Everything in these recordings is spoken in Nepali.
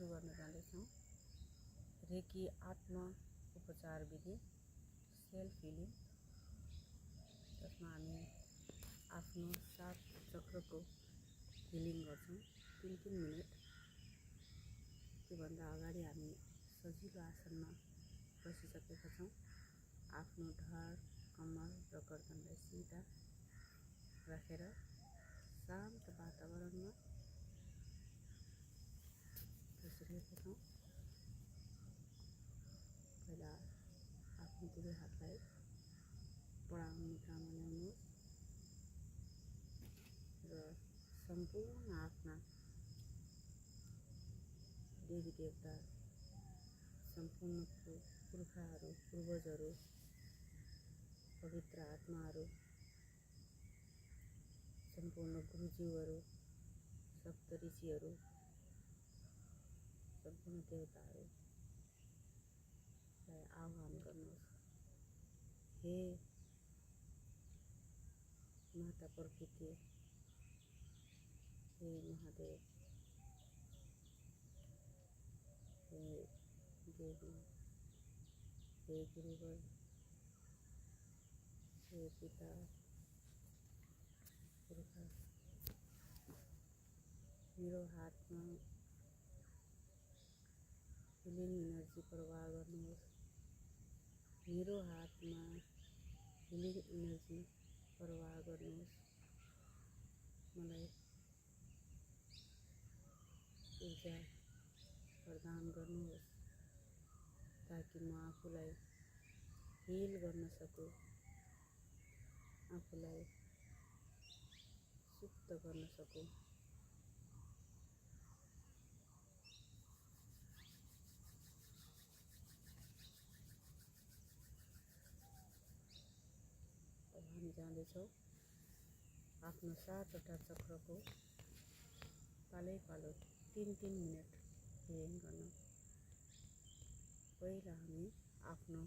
सुरु गर्न जाँदैछौँ। रेकी आत्मा उपचार विधि सेल्फ हिलिङ, जसमा हामी आफ्नो 7 चक्रको हिलिङ गर्छौँ 3-3 मिनट। त्योभन्दा अगाडि हामी सजिलो आसनमा बसिसकेका छौँ। आफ्नो ढाड, कम्मर र गर्दनलाई सिधा राखेर शान्त वातावरणमा बसिरहेका छौँ। पहिला आफ्नो दुवै हातलाई प्रणाम मुद्रामा ल्याउनुहोस् र सम्पूर्ण आफ्ना देवी देवता, सम्पूर्ण पुर्खाहरू, पूर्वजहरू, पवित्र आत्माहरू, सम्पूर्ण गुरुज्यूहरू, सप्त ऋषिहरू, सम्पूर्ण देवताहरूलाई आह्वान गर्नुहोस्। हे माता प्रकृति, हे महादेव, हे देवी, हे गुरुवर, हे पिता पुर्खा, मेरो हातमा हिलिङ इनर्जी प्रवाह गर्नुहोस्। मेरो हातमा हिलिङ इनर्जी प्रवाह गर्नुहोस्। मलाई ऊर्जा प्रदान गर्नुहोस् ताकि म आफूलाई हिल गर्न सकूँ, आफूलाई शुद्ध गर्न सकूँ। अब हामी जाँदैछौँ आफ्नो 7वटा चक्रको पालै पालो 3-3 मिनट हिलिङ गर्न। पहिला हामी आफ्नो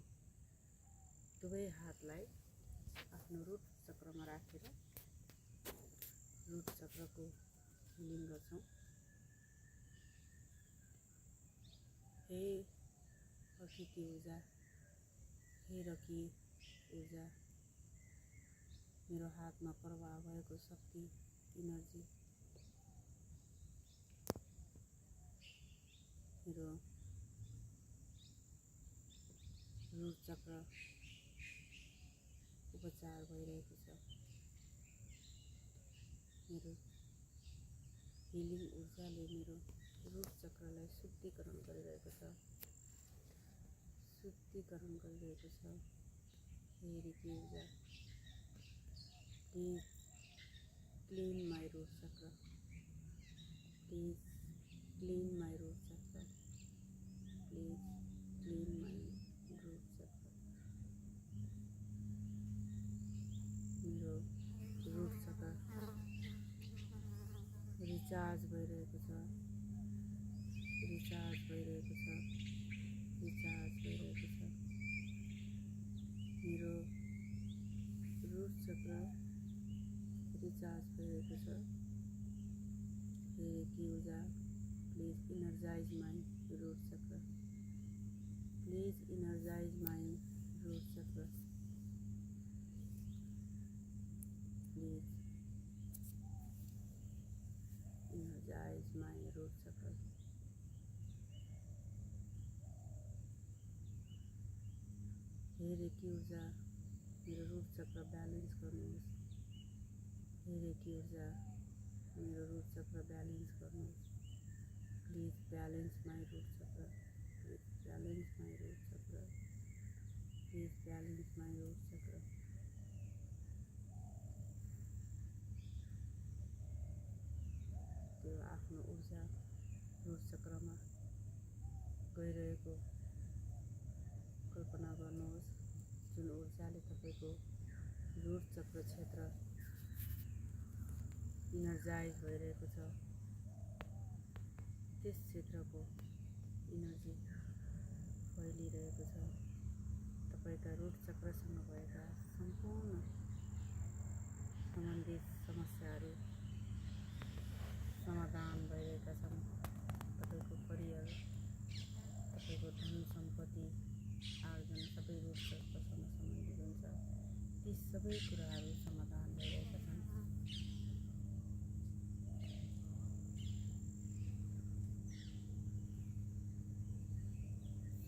दुवै हातलाई आफ्नो रुट चक्रमा राखेर रुट चक्रको हिलिङ गर्छौँ। हे अकिति ऊर्जा, हे रकी ऊर्जा, मेरो हातमा प्रवाह भएको शक्ति इनर्जी मेरो रुट चक्र उपचार भइरहेको छ। मेरो हिलिङ ऊर्जाले मेरो रुट चक्रलाई शुद्धिकरण गरिरहेको छ, शुद्धिकरण गरिरहेको छ। हे रेकी ऊर्जा, please clean my root chakra, please clean my root chakra, please clean my root chakra. मेरो रुट चक्र रिचार्ज भइरहेको छ, रिचार्ज भइरहेको छ, रिचार्ज भइरहेको छ। मेरो रुट चक्र रिचार्ज भइरहेको छ। हे रेकी ऊर्जा, please energize my root chakra, please energize my root chakra, please energize my root chakra. हे रेकी ऊर्जा, मेरो रुट चक्र ब्यालेन्स गर्नुहोस्। हे रेकी ऊर्जा, मेरो रुट चक्र ब्यालेन्स गर्नुहोस्। Please balance my root chakra, please balance my root chakra, please balance my root chakra. त्यो आफ्नो ऊर्जा रुट चक्रमा गइरहेको कल्पना गर्नुहोस्, जुन ऊर्जाले तपाईँको रुट चक्र क्षेत्र इनर्जाइज भइरहेको छ। त्यस क्षेत्रको इनर्जी फैलिरहेको छ। तपाईँका रुट चक्रसँग भएका सम्पूर्ण सम्बन्धित समस्याहरू समाधान भइरहेका छन्। तपाईँको करियर, सबै कुराहरू समाधान भइरहेका छन्।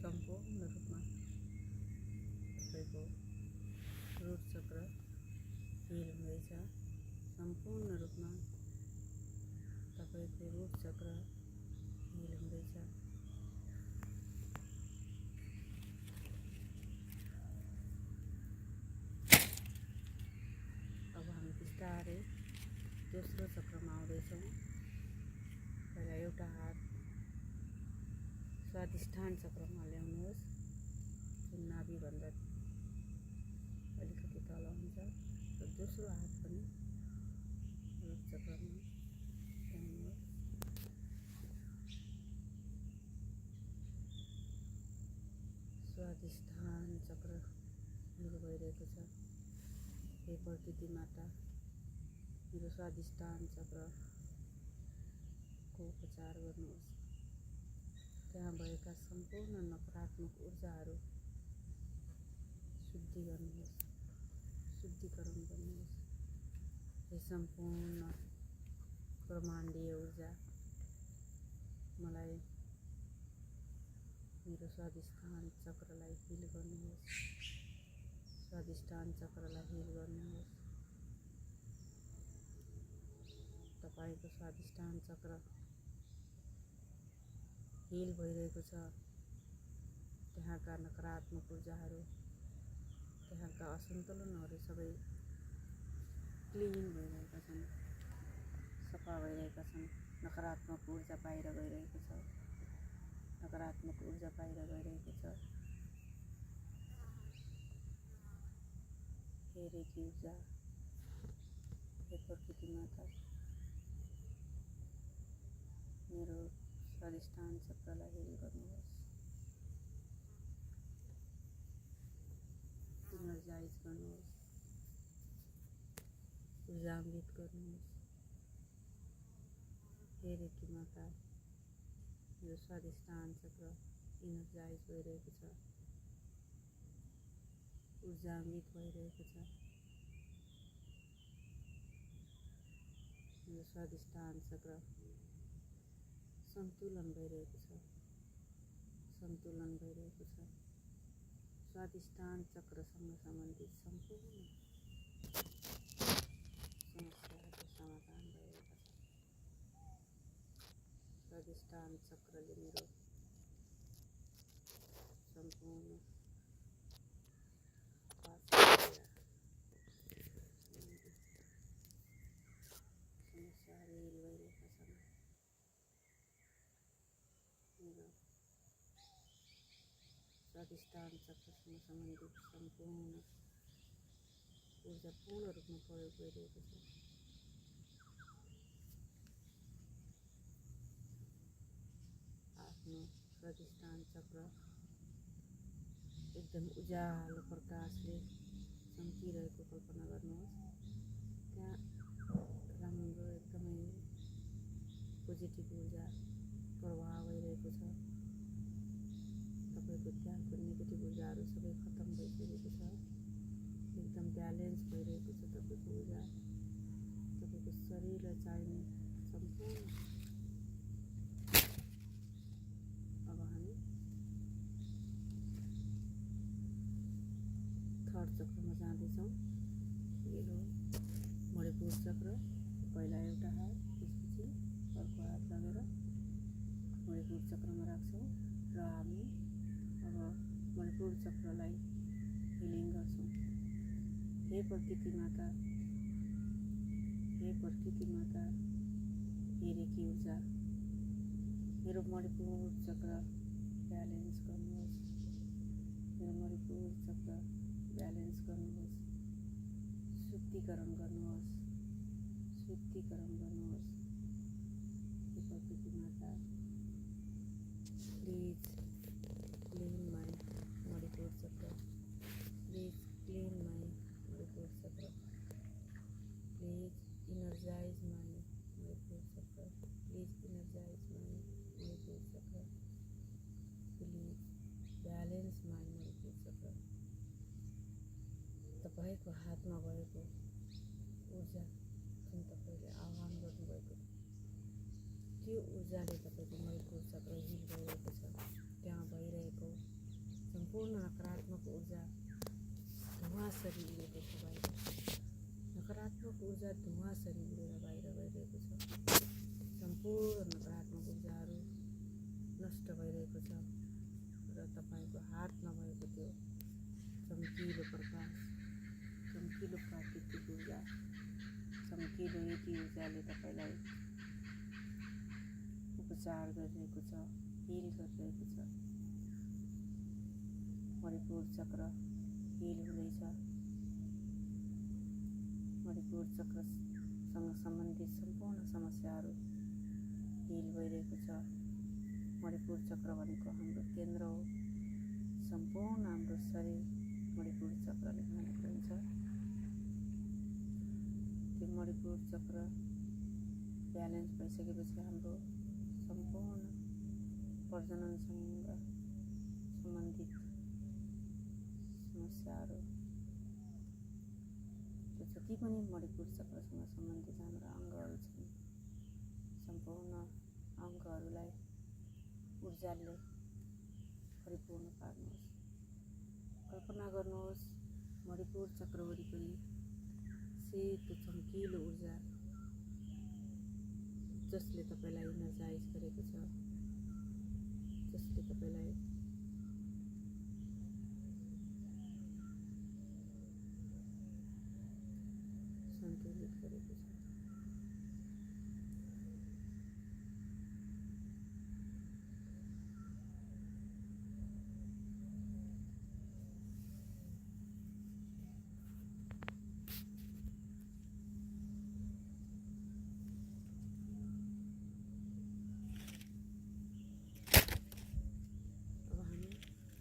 सम्पूर्ण रूपमा तपाईँको रुट चक्र हिल हुँदैछ। सम्पूर्ण रूपमा तपाईँको रुट चक्र हिल हुँदैछ। अब हामी बिस्तारै दोस्रो चक्रमा आउँदैछौँ। पहिला एउटा हात स्वादिष्ठान चक्रमा ल्याउनुहोस्, जुन नाभिभन्दा अलिकति तल हुन्छ, र दोस्रो हात पनि रुट चक्रमा ल्याउनुहोस्। स्वादिष्ठान चक्र हिल भइरहेको छ। हे प्रकृति माता, मेरो स्वादिष्ठान चक्रको उपचार गर्नुहोस्। त्यहाँ भएका सम्पूर्ण नकारात्मक ऊर्जाहरू शुद्धि गर्नुहोस्, शुद्धिकरण गर्नुहोस्। हे सम्पूर्ण ब्रह्माण्डीय ऊर्जा, मलाई मेरो स्वादिष्ठान चक्रलाई हिल गर्नुहोस्, स्वादिष्ठान चक्रलाई हिल गर्नुहोस्। तपाईँको स्वादिष्ठान चक्र हिल भइरहेको छ। त्यहाँका नकारात्मक ऊर्जाहरू, त्यहाँका असन्तुलनहरू सबै क्लिन भइरहेका छन्, सफा भइरहेका छन्। नकारात्मक ऊर्जा बाहिर गइरहेको छ, नकारात्मक ऊर्जा बाहिर गइरहेको छ। हे रेकी ऊर्जा, हे प्रकृति माता, मेरो स्वादिष्ठान चक्रलाई हिल गर्नुहोस्, इनर्जाइज गर्नुहोस्, ऊर्जान्वित गर्नुहोस्। हे रेकी माता, मेरो स्वादिष्ठान चक्र इनर्जाइज भइरहेको छ, ऊर्जान्वित भइरहेको छ। मेरो स्वादिष्ठान चक्र सन्तुलन भइरहेको छ, सन्तुलन भइरहेको छ। स्वादिष्ठान चक्रसँग सम्बन्धित सम्पूर्ण समस्याहरूको समाधान भइरहेका छन्। स्वादिष्ठान चक्रले मेरो सम्पूर्ण समस्याहरू हिल भइरहेका छन्। मेरो स्वादिष्ठान चक्रसँग सम्बन्धित सम्पूर्ण ऊर्जा पूर्ण रूपमा प्रयोग भइरहेको छ। आफ्नो स्वादिष्ठान चक्र एकदम उज्यालो प्रकाशले चम्किरहेको कल्पना गर्नुहोस्। त्यहाँ राम्रो एकदमै पोजिटिभ ऊर्जा प्रवाह भइरहेको छ। तपाईँको त्यहाँको नेगेटिभ ऊर्जाहरू सबै खत्तम भइसकेको छ। एकदम ब्यालेन्स भइरहेको छ तपाईँको ऊर्जा। तपाईँको शरीरलाई चाहिने सम्पूर्ण। अब हामी थर्ड चक्रमा जाँदैछौँ। यो हो मणिपुर चक्र। पहिला एउटा हात, त्यसपछि अर्को हात लगेर मणिपुर चक्रमा राख्छौँ र हामी अब मणिपुर चक्रलाई हिलिङ गर्छौँ। हे प्रकृति माता, हे प्रकृति माता, हे रेकी ऊर्जा, मेरो मणिपुर चक्र ब्यालेन्स गर्नुहोस्, मेरो मणिपुर चक्र ब्यालेन्स गर्नुहोस्, शुद्धिकरण गर्नुहोस्, शुद्धिकरण गर्नुहोस्। हे प्रकृति माता, please clean my Manipur Chakra, please clean my Manipur Chakra, please energize my Manipur chakra, please energize my Manipur chakra, please balance my Manipur chakra। तपाईँको हातमा नभएको ऊर्जा जुन तपाईँले आह्वान गर्नुभएको त्यो ऊर्जाले तपाईँको मणिपुर चक्र हिल भइरहेको छ। त्यहाँ भइरहेको सम्पूर्ण नकारात्मक ऊर्जा धुवाँसरी उडेको छ बाहिर। नकारात्मक ऊर्जा धुवाँसरी उडेर बाहिर गइरहेको छ। सम्पूर्ण नकारात्मक ऊर्जाहरू नष्ट भइरहेको छ र तपाईँको हात नभएको त्यो चम्किलो प्रकाश, चम्किलो प्राकृतिक ऊर्जा, चम्किलो यति ऊर्जाले तपाईँलाई उपचार गरिरहेको छ, हिल गरिरहेको छ। मणिपुर चक्र हिल हुँदैछ। मणिपुर चक्रसँग सम्बन्धित सम्पूर्ण समस्याहरू हिल भइरहेको छ। मणिपुर चक्र भनेको हाम्रो केन्द्र हो। सम्पूर्ण हाम्रो शरीर मणिपुर चक्रले घुमेको रहन्छ। त्यो मणिपुर चक्र ब्यालेन्स भइसकेपछि हाम्रो सम्पूर्ण प्रजननसँग सम्बन्धित समस्याहरू, जति पनि मणिपुर चक्रसँग सम्बन्धित हाम्रा अङ्गहरू छन्, सम्पूर्ण अङ्गहरूलाई ऊर्जाले परिपूर्ण पार्नुहोस्। कल्पना गर्नुहोस् मणिपुर चक्र वरिपरि सेतो चम्किलो ऊर्जा जसले तपाईँलाई इनर्जाइज गरेको छ, जसले तपाईँलाई सन्तुलित गरेको छ।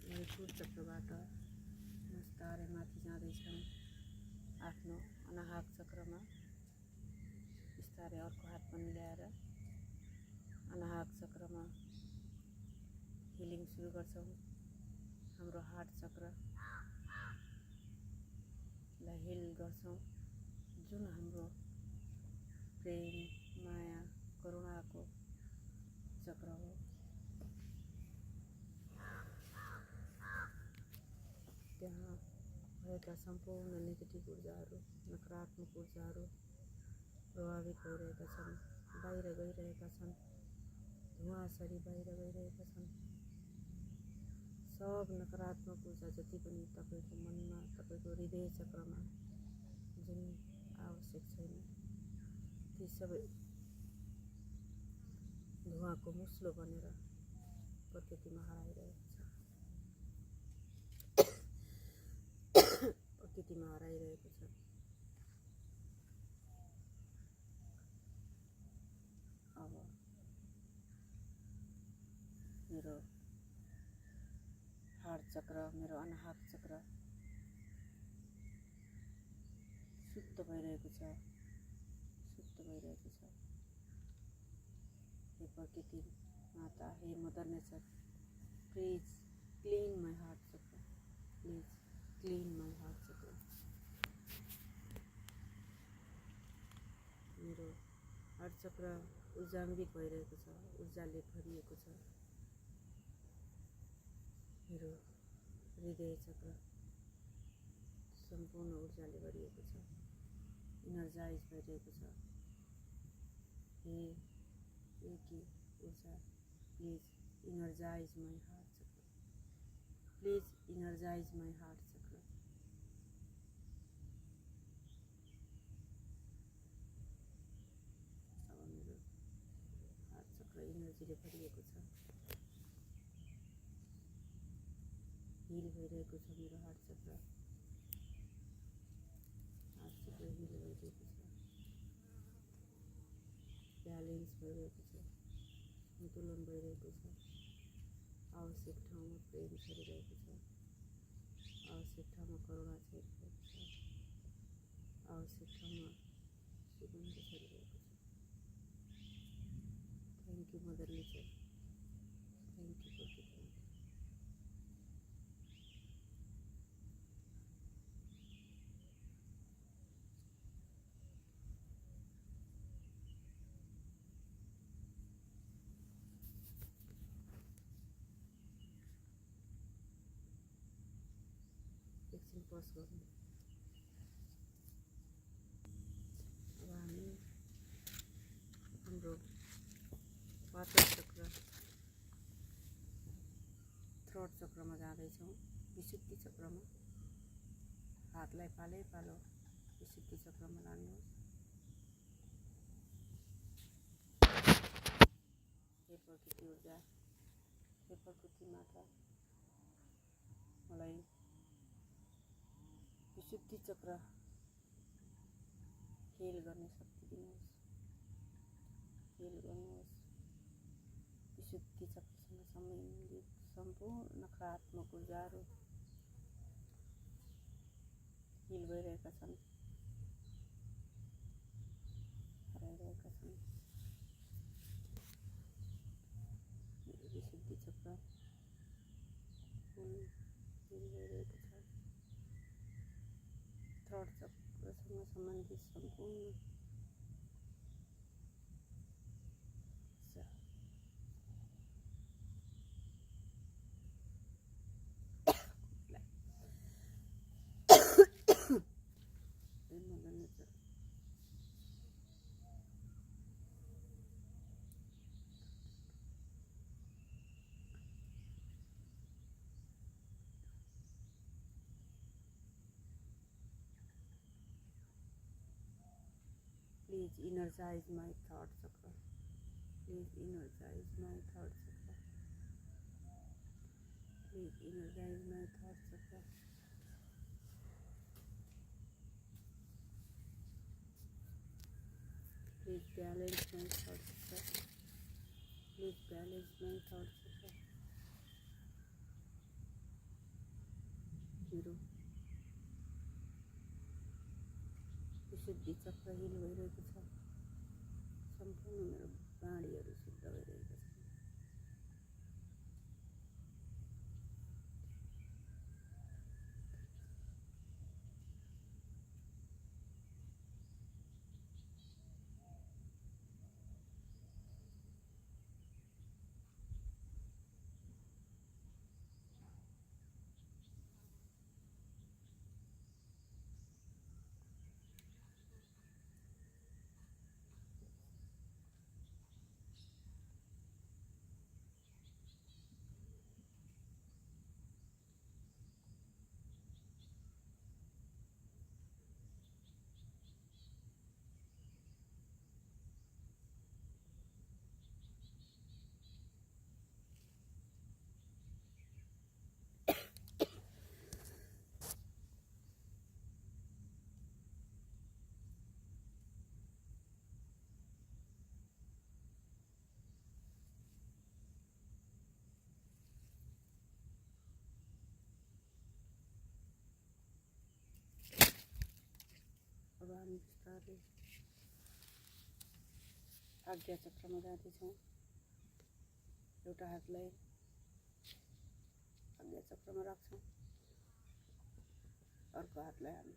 मणिपुर चक्रबाट बिस्तारै माथि जाँदैछौँ। आफ्नो अनाहक चक्रमा बिस्तारै अर्को हात पनि ल्याएर अनाहक चक्रमा हिलिङ सुरु गर्छौँ। हाम्रो हार्ट चक्रलाई हिल गर्छौँ, जुन हाम्रो प्रेम, माया, करुणाको चक्र हो। त्यहाँ भएका सम्पूर्ण नेगेटिभ ऊर्जाहरू, नकारात्मक ऊर्जाहरू प्रभावित भइरहेका छन्, बाहिर गइरहेका छन्, धुवाँसरी बाहिर गइरहेका छन्। सब नकारात्मक ऊर्जा जति पनि तपाईँको मनमा, तपाईँको हृदय चक्रमा जुन आवश्यक छैन, ती सबै धुवाँको मुस्लो बनेर प्रकृतिमा हराइरहेको छ। प्रकृतिमा हराइरहेको छ। अब मेरो हार्ट चक्र, मेरो अनाहक चक्र शुद्ध भइरहेको छ, शुद्ध भइरहेको छ। हे प्रकृति माता, हे mother nature, please clean my heart chakra, please clean my heart chakra. मेरो हार्ट चक्र ऊर्जान्वित भइरहेको छ, ऊर्जाले भरिएको छ। मेरो हृदय चक्र सम्पूर्ण ऊर्जाले भरिएको छ, इनर्जाइज भइरहेको छ। हे एकी ऊर्जा, please energize my heart chakra, please energize my heart chakra. अब मेरो हार्ट चक्र इनर्जीले भरिएको छ, हिल भइरहेको छ। मेरो हार्ट चक्र हिल भइरहेको छ, ब्यालेन्स भइरहेको छ, सन्तुलन भइरहेको छ। आवश्यक ठाउँमा प्रेम छरिरहेको छ, आवश्यक ठाउँमा करुणा छरिरहेको छ, आवश्यक ठाउँमा सुगन्ध छरिरहेको छ। Thank you mother nature, thank you प्रकृति। पस गर्नु। अब हामी हाम्रो पाचन चक्र थ्रोट चक्रमा जाँदैछौँ, विशुद्धि चक्रमा। हातलाई पालै पालो विशुद्धि चक्रमा लानुहोस्। हे प्रकृति ऊर्जा, हे प्रकृति माता, मलाई विशुद्धि चक्र हिल गर्ने शक्ति दिनुहोस्। हिल गर्नुहोस्। विशुद्धि चक्रसँग सम्बन्धित सम्पूर्ण नकारात्मक ऊर्जाहरू हिल भइरहेका छन्, हराइरहेका छन्। मेरो विशुद्धि चक्र हिल भइरहेको छ। थ्रोट चक्रसँग सम्बन्धित सम्पूर्ण Please energize my third chakra. Please energize my third chakra. Please energize my third chakra. Please balance my third chakra. Please balance my third chakra. मेरो विशुद्धि चक्र हिल भइरहेको छ। सम्पूर्ण मेरो बाँडीहरू शुद्ध भइरहेको छ। अब हामी बिस्तारै आज्ञा चक्रमा जाँदैछौँ। एउटा हातलाई आज्ञा चक्रमा राख्छौँ, अर्को हातलाई हामी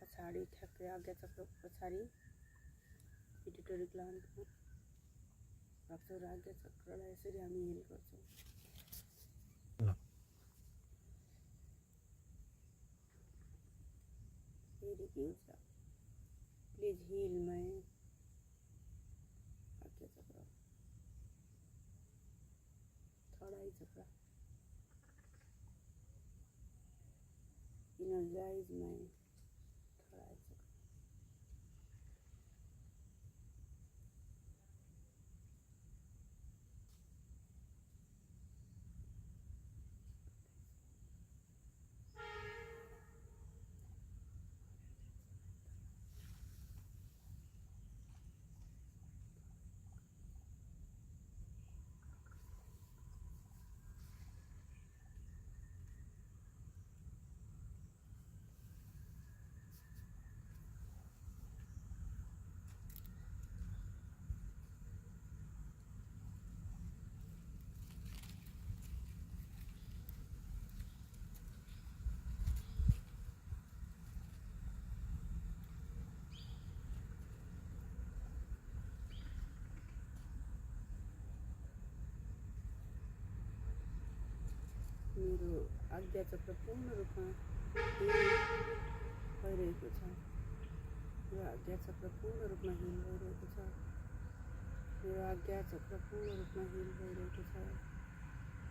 पछाडि ठ्याक्कै आज्ञा चक्र पछाडि पिट्युटरी ग्ल्यान्डमा राख्छौँ र आज्ञा चक्रलाई यसरी हामी हिल गर्छौँ। फेरि के हुन्छ? Please heal my ajna chakra, third eye chakra, energize my third eye chakra. आज्ञा चक्र पूर्ण रूपमा हिल भइरहेको छ। मेरो आज्ञा चक्र पूर्ण रूपमा हिल भइरहेको छ। मेरो आज्ञा चक्र पूर्ण रूपमा हिल भइरहेको छ।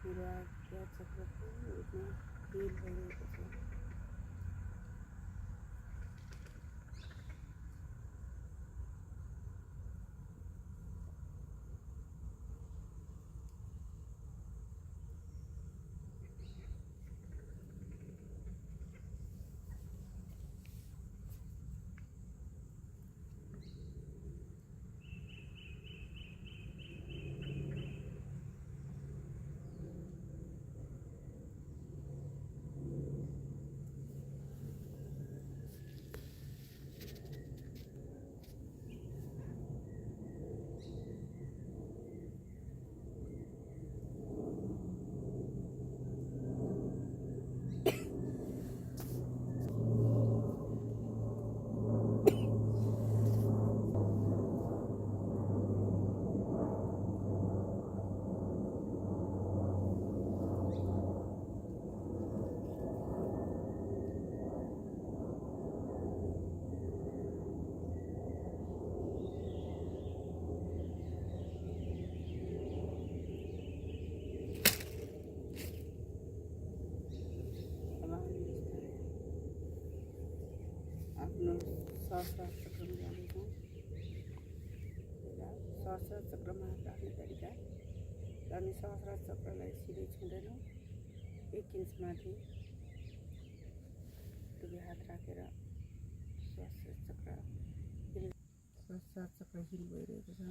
मेरो आज्ञा चक्र पूर्ण रूपमा हिल भइरहेको छ। आफ्नो सहस्रार चक्रमा जानेछौँ। सहस्रार चक्रमा हात राख्ने तरिका, हामी सहस्रार चक्रलाई सिधै छुँदैनौँ। 1 इन्च माथि दुवै हात राखेर सहस्रार चक्र हिल भइरहेको छ।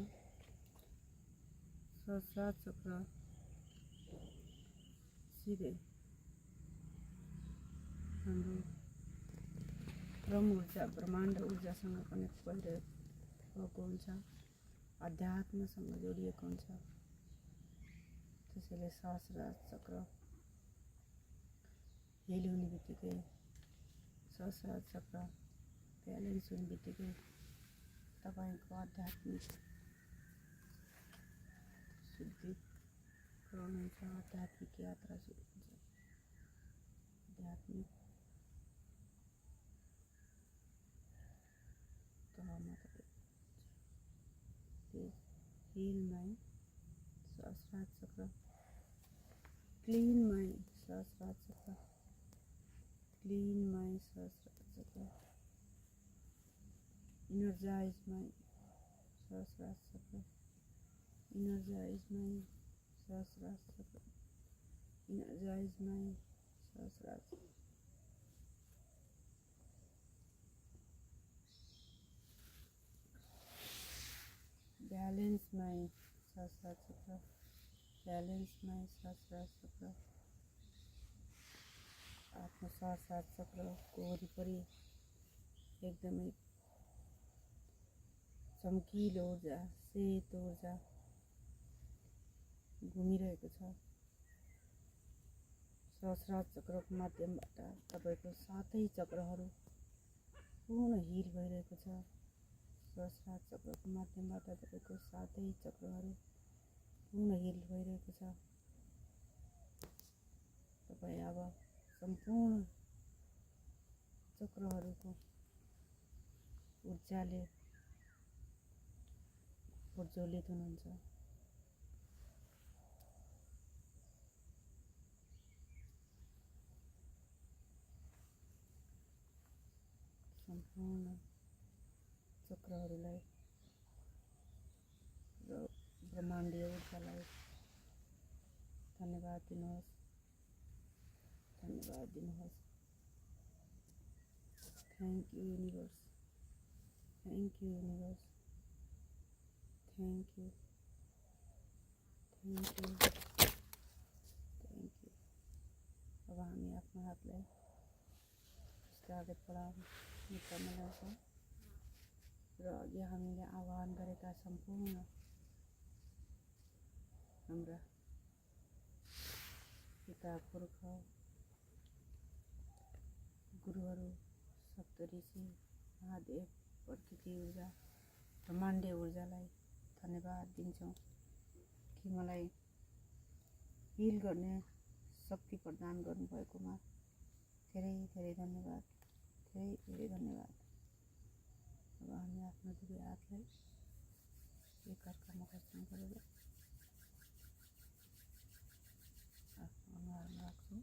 सहस्रार चक्र सिधै हाम्रो ब्रह्म ऊर्जा, ब्रह्माण्ड ऊर्जासँग कनेक्ट भइरहेको हुन्छ, अध्यात्मसँग जोडिएको हुन्छ। त्यसैले सहस्रार चक्र हिल हुने बित्तिकै, सहस्रार चक्र ब्यालेन्स हुने बित्तिकै तपाईँको आध्यात्मिक शुद्धिकरण हुन्छ, आध्यात्मिक यात्रा सुरु हुन्छ। आध्यात्मिक तहमा हिल माइन्ड, सहस्रार चक्र, क्लीन माइन्ड, सहस्रार चक्र, क्लीन माइन्ड, सहस्रार चक्र, इनर्जाइज माइन्ड, सहस्रार चक्र, इनर्जाइज माइन्ड, सहस्रार चक्र, इनर्जाइज माइन्ड, सहस्रार चक्र, बैलेंस माइंड, सहस्रार चक्र, बैलेंस माइंड, सहस्रार चक्र। आफ्नो सहस्रार चक्रको वरिपरि एकदमै चम्किलो ऊर्जा, सेतो ऊर्जा घुमिरहेको छ। सहस्रार चक्रको माध्यमबाट तपाईको 7 चक्रहरू पूर्ण हिल भइरहेको छ। सहस्रार चक्रको माध्यमबाट तपाईको 7 चक्रहरू पूर्ण हिल भइरहेको छ। तपाईँ अब सम्पूर्ण चक्रहरूको ऊर्जाले प्रज्वलित हुनुहुन्छ। सम्पूर्ण चक्रहरूलाई र ब्रह्माण्डीय ऊर्जालाई धन्यवाद दिनुहोस्, धन्यवाद दिनुहोस्। Thank you universe, thank you universe, thank you, thank you, thank you. अब हामी आफ्नो हातलाई अगाडि बढाउन लाग्छौँ र अघि हामीले आह्वान गरेका सम्पूर्ण हाम्रा पिता पुर्खा गुरुहरू, सप्तऋषि, महादेव, प्रकृति ऊर्जा, ब्रह्माण्डीय ऊर्जालाई धन्यवाद दिन्छौँ कि मलाई हिल गर्ने शक्ति प्रदान गर्नुभएकोमा धेरै धेरै धन्यवाद, धेरै धेरै धन्यवाद। अब हामी आफ्नो दुवै हातलाई एकअर्कामा घर्षण गरेर आफ्नो अनुहारमा राख्छौँ।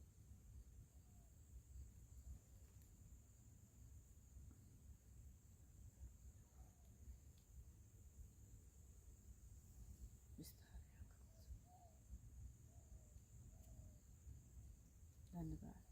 बिस्तारै आँखा खोल्छौँ। धन्यवाद।